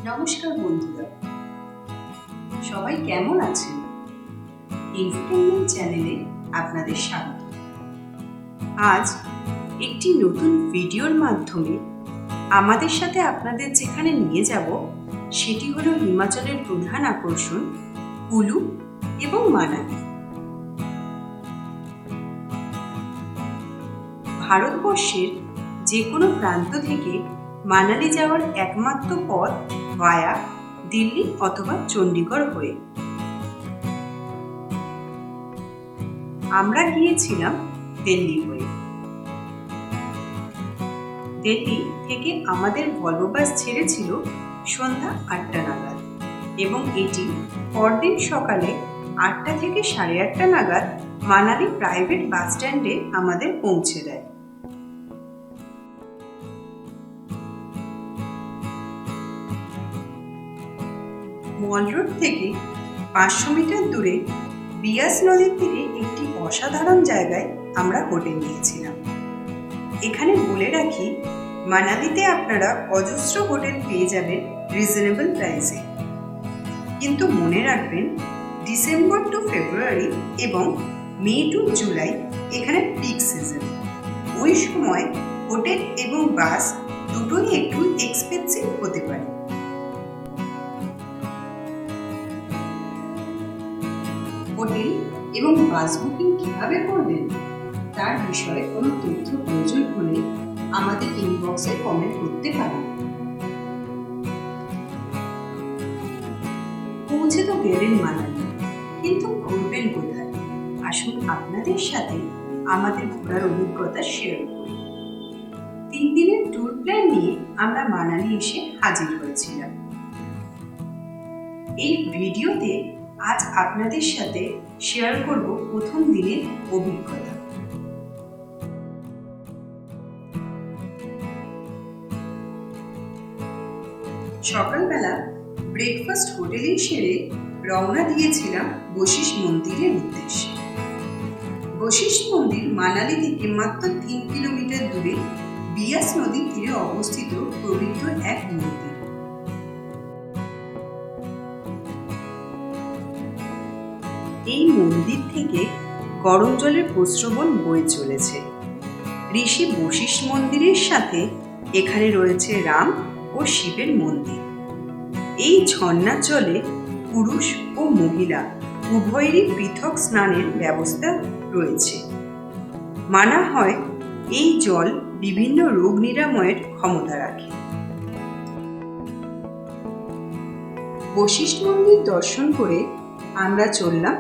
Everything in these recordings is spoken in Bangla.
নমস্কার বন্ধুরা, সবাই কেমন আছেন? ইনফোটেনমেন্ট চ্যানেলে আপনাদের স্বাগত। আজ একটি নতুন ভিডিওর মাধ্যমে আমাদের সাথে আপনাদের যেখানে নিয়ে যাব সেটি হলো হিমাচলের প্রধান আকর্ষণ কুলু এবং মানালি। ভারতবর্ষের যে কোনো প্রান্ত থেকে মানালি যাওয়ার একমাত্র পথ ভায়া দিল্লি অথবা চণ্ডীগড় হয়ে। আমরা গিয়েছিলাম দিল্লি হয়ে। দিল্লি থেকে আমাদের ভলভো বাস ছেড়েছিল সন্ধ্যা 8টা নাগাদ এবং এটি পরদিন সকালে 8টা থেকে 8:30 নাগাদ মানালি প্রাইভেট বাস স্ট্যান্ডে আমাদের পৌঁছে দেয়। মল রোড থেকে 500 মিটার দূরে বিয়াস নদীর তীরে একটি অসাধারণ জায়গায় আমরা হোটেল নিয়েছিলাম। এখানে বলে রাখি, মানালিতে আপনারা অজস্র হোটেল পেয়ে যাবেন রিজনেবল প্রাইসে, কিন্তু মনে রাখবেন ডিসেম্বর টু ফেব্রুয়ারি এবং মে টু জুলাই এখানে পিক সিজন। ওই সময় হোটেল এবং বাস দুটোই একটু এক্সপেন্সিভ হতে পারে। হোটেল এবং বাস বুকিং কিভাবে করবেন তার বিষয়ে কোনো তথ্য প্রয়োজন হলে আমাদের ইনবক্সে কমেন্ট করতে পারেন। পৌঁছে তো গেলেন মানালি, কিন্তু ঘুরবেন কোথায়? আসুন আপনাদের সাথে আমাদের ঘোরার অভিজ্ঞতা শেয়ার করি। 3 দিনের ট্যুর প্ল্যান নিয়ে আমরা মানালি এসে হাজির হয়েছিলাম। এই ভিডিওতে আজ আপনাদের সাথে শেয়ার করব প্রথম দিনের অভিজ্ঞতা। সকালবেলা ব্রেকফাস্ট হোটেলে সেরে রওনা দিয়েছিলাম বশিষ্ঠ মন্দিরের উদ্দেশ্যে। বশিষ্ঠ মন্দির মানালি থেকে মাত্র 3 কিলোমিটার দূরে বিয়াস নদীর তীরে অবস্থিত পবিত্র এক মন্দির। এই মন্দির থেকে গরম জলের প্রস্রবণ বয়ে চলেছে। ঋষি বশিষ্ঠ মন্দিরের সাথে এখানে রয়েছে রাম ও শিবের মন্দির। এই ঝর্ণার জলে পুরুষ ও মহিলা উভয়েরই পৃথক স্নানের ব্যবস্থা রয়েছে। মানা হয় এই জল বিভিন্ন রোগ নিরাময়ের ক্ষমতা রাখে। বশিষ্ঠ মন্দির দর্শন করে আমরা চললাম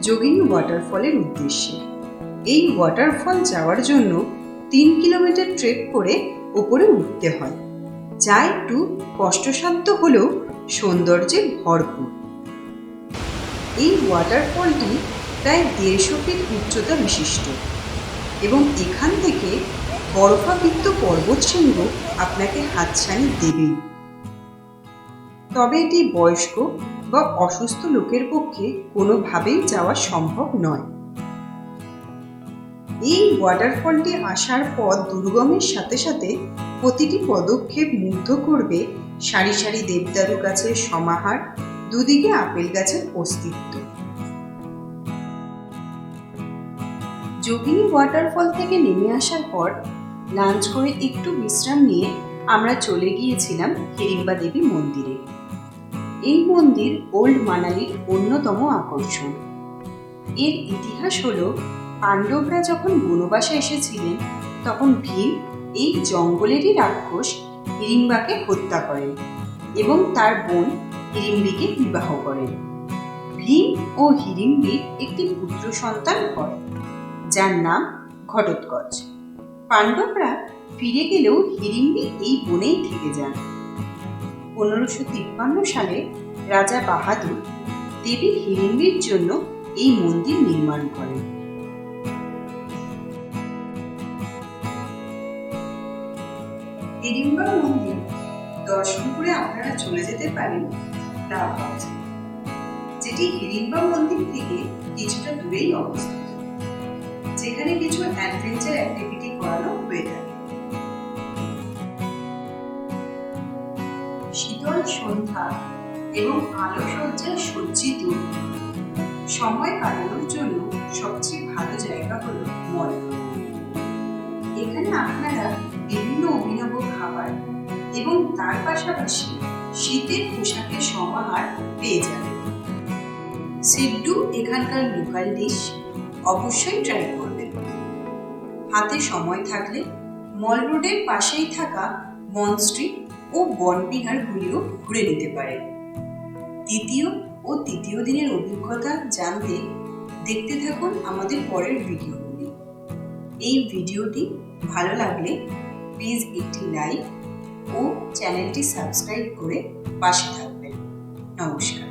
যোগিনী ওয়াটারফলের উদ্দেশ্যে। এই ওয়াটারফল যাওয়ার জন্য 3 কিলোমিটার ট্রেক করে উপরে উঠতে হয়, যা একটু কষ্টসাধ্য হলেও সৌন্দর্যে ভরপুর। এই ওয়াটারফলটি প্রায় 150 ফিট উচ্চতা বিশিষ্ট এবং এখান থেকে বরফাবৃত পর্বতশৃঙ্গ আপনাকে হাতছানি দেবেই। তবে এটি বয়স্ক বা অসুস্থ লোকের পক্ষে কোনোভাবেই যাওয়া সম্ভব নয়। এই ওয়াটারফলটি আসার পথ দুর্গমের সাথে সাথে প্রতিটি পদক্ষেপ মুগ্ধ করবে সারি সারি দেবদারু গাছের সমাহার, দুদিকে আপেল গাছের অস্তিত্ব। যোগিনী ওয়াটারফল থেকে নেমে আসার পর লাঞ্চ করে একটু বিশ্রাম নিয়ে আমরা চলে গিয়েছিলাম হিড়িম্বা দেবী মন্দিরে। এই মন্দির ওল্ড মানালির অন্যতম আকর্ষণ। এর ইতিহাস হলো, পাণ্ডবরা যখন বনবাসে এসেছিলেন তখন ভীম এই জঙ্গলেরই রাক্ষস হিড়িম্বাকে হত্যা করেন এবং তার বোন হিড়িম্বিকে বিবাহ করেন। ভীম ও হিড়িম্বির একটি পুত্র সন্তান হয়, যার নাম ঘটোৎকচ। পাণ্ডবরা ফিরে গেলেও হিড়িম্বি এই বনেই থেকে যান। 1553 সালে রাজা বাহাদুর দেবী হিড়িম্বির জন্য এই মন্দির নির্মাণ করেন। হিড়িম্বা মন্দির দর্শন করে আপনারা চলে যেতে পারেন ডাব বাগানে, যেটি হিড়িম্বা মন্দির থেকে কিছুটা দূরেই অবস্থিত, যেখানে কিছু অ্যাডভেঞ্চার অ্যাক্টিভিটি করানো হয়ে থাকে। শীতল সন্ধ্যা এবং আলোকসজ্জায় সজ্জিত সময় কাটানোর জন্য সবচেয়ে ভালো জায়গা হলো মল। এখানে আপনারা বিভিন্ন অভিনব খাবার এবং তার পাশাপাশি শীতের পোশাকের সমাহার পেয়ে যাবেন। সিড্ডু এখানকার লোকাল ডিশ, অবশ্যই ট্রাই করবেন। হাতে সময় থাকলে মল রোডের পাশেই থাকা বন স্ট্রিট ও বনবিহারগুলিও ঘুরে নিতে পারেন। দ্বিতীয় ও তৃতীয় দিনের অভিজ্ঞতা জানতে দেখতে থাকুন আমাদের পরের ভিডিওগুলি। এই ভিডিওটি ভালো লাগলে প্লিজ একটি লাইক ও চ্যানেলটি সাবস্ক্রাইব করে পাশে থাকবেন। নমস্কার।